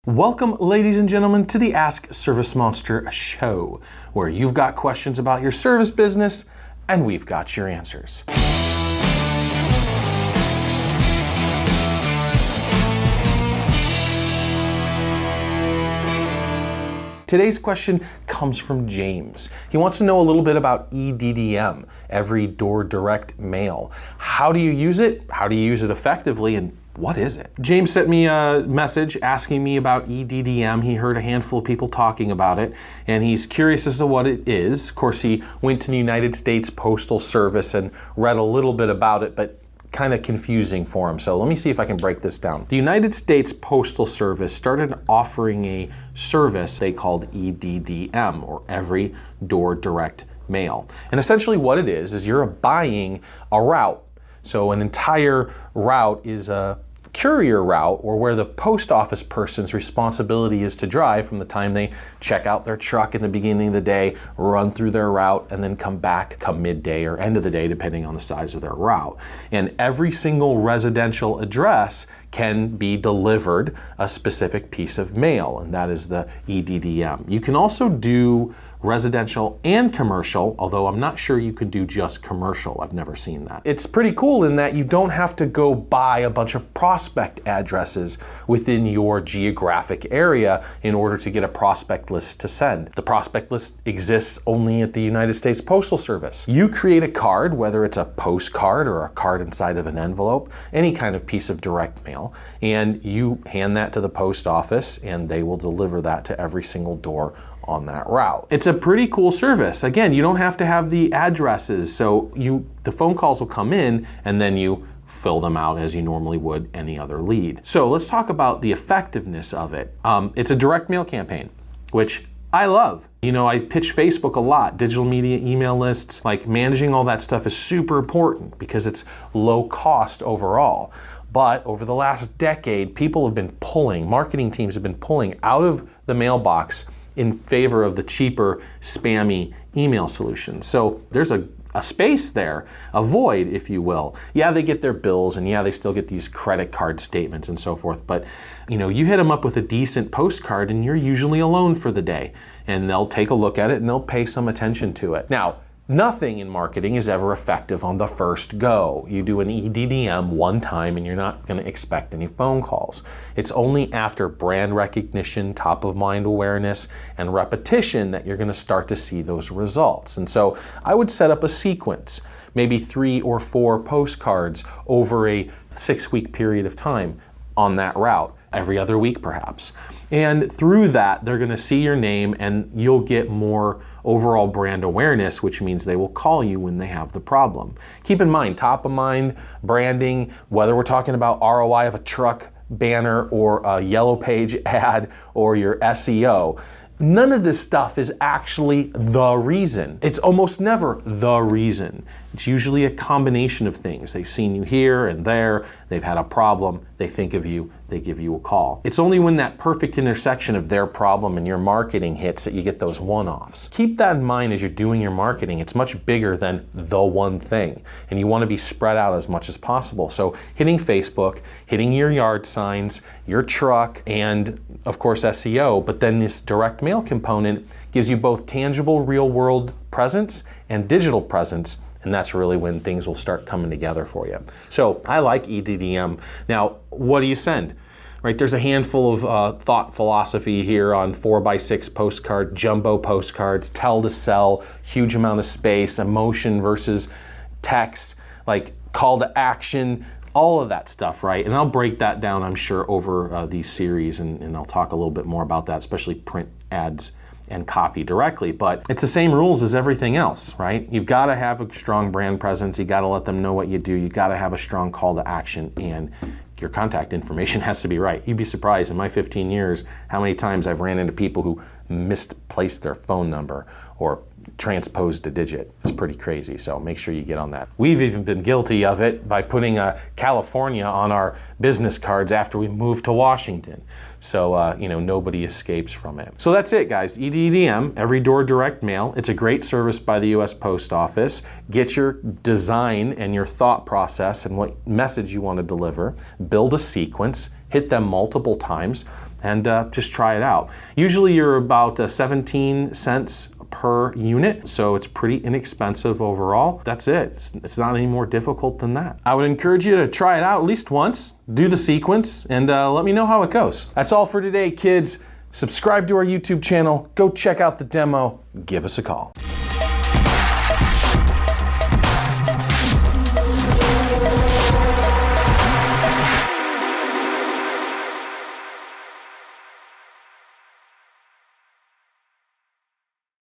Welcome, ladies and gentlemen, to the Ask ServiceMonster show, where you've got questions about your service business and we've got your answers. Today's question comes from James. He wants to know a little bit about EDDM, Every Door Direct Mail. How do you use it? How do you use it effectively? And what is it? James sent me a message asking me about EDDM. He heard a handful of people talking about it, and he's curious as to what it is. Of course, he went to the United States Postal Service and read a little bit about it, but kind of confusing for him. So let me see if I can break this down. The United States Postal Service started offering a service they called EDDM, or Every Door Direct Mail. And essentially what it is you're buying a route. So an entire route is a courier route, or where the post office person's responsibility is to drive from the time they check out their truck in the beginning of the day, run through their route, and then come back come midday or end of the day, depending on the size of their route. And every single residential address can be delivered a specific piece of mail, and that is the EDDM. You can also do residential and commercial, although I'm not sure you could do just commercial. I've never seen that. It's pretty cool in that you don't have to go buy a bunch of prospect addresses within your geographic area in order to get a prospect list to send. The prospect list exists only at the United States Postal Service. You create a card, whether it's a postcard or a card inside of an envelope, any kind of piece of direct mail, and you hand that to the post office and they will deliver that to every single door on that route. It's a pretty cool service. Again, you don't have to have the addresses, so the phone calls will come in and then you fill them out as you normally would any other lead. So let's talk about the effectiveness of it. It's a direct mail campaign, which I love. You know, I pitch Facebook a lot, digital media, email lists, like managing all that stuff is super important because it's low cost overall. But over the last decade, marketing teams have been pulling out of the mailbox in favor of the cheaper, spammy email solutions. So there's a space there, a void, if you will. Yeah, they get their bills, and yeah, they still get these credit card statements and so forth, but you hit them up with a decent postcard and you're usually alone for the day, and they'll take a look at it and they'll pay some attention to it. Now, nothing in marketing is ever effective on the first go. You do an EDDM one time and you're not going to expect any phone calls. It's only after brand recognition, top of mind awareness, and repetition that you're going to start to see those results. And so I would set up a sequence, maybe 3 or 4 postcards over a 6-week period of time on that route, every other week perhaps. And through that, they're going to see your name and you'll get more overall brand awareness, which means they will call you when they have the problem. Keep in mind, top of mind branding, whether we're talking about ROI of a truck banner or a yellow page ad or your SEO, none of this stuff is actually the reason. It's almost never the reason. It's usually a combination of things. They've seen you here and there, they've had a problem, they think of you, they give you a call. It's only when that perfect intersection of their problem and your marketing hits that you get those one-offs. Keep that in mind as you're doing your marketing. It's much bigger than the one thing, and you want to be spread out as much as possible. So hitting Facebook, hitting your yard signs, your truck, and of course SEO, but then this direct mail component gives you both tangible real-world presence and digital presence, and that's really when things will start coming together for you. So I like EDDM. Now, what do you send? Right, there's a handful of thought philosophy here on 4x6 postcard, jumbo postcards, tell to sell, huge amount of space, emotion versus text, like call to action, all of that stuff, right? And I'll break that down, I'm sure, over these series, and I'll talk a little bit more about that, especially print ads and copy directly. But it's the same rules as everything else, right? You've got to have a strong brand presence. You got to let them know what you do. You got to have a strong call to action, and your contact information has to be right. You'd be surprised in my 15 years how many times I've ran into people who misplaced their phone number or transposed a digit. It's pretty crazy, so make sure you get on that. We've even been guilty of it by putting California on our business cards after we moved to Washington. So, nobody escapes from it. So that's it, guys. EDDM, Every Door Direct Mail. It's a great service by the U.S. Post Office. Get your design and your thought process and what message you want to deliver. Build a sequence. Hit them multiple times. and just try it out. Usually you're about 17 cents per unit, so it's pretty inexpensive overall. That's it. It's not any more difficult than that. I would encourage you to try it out at least once, do the sequence, and let me know how it goes. That's all for today, kids. Subscribe to our YouTube channel, go check out the demo, give us a call.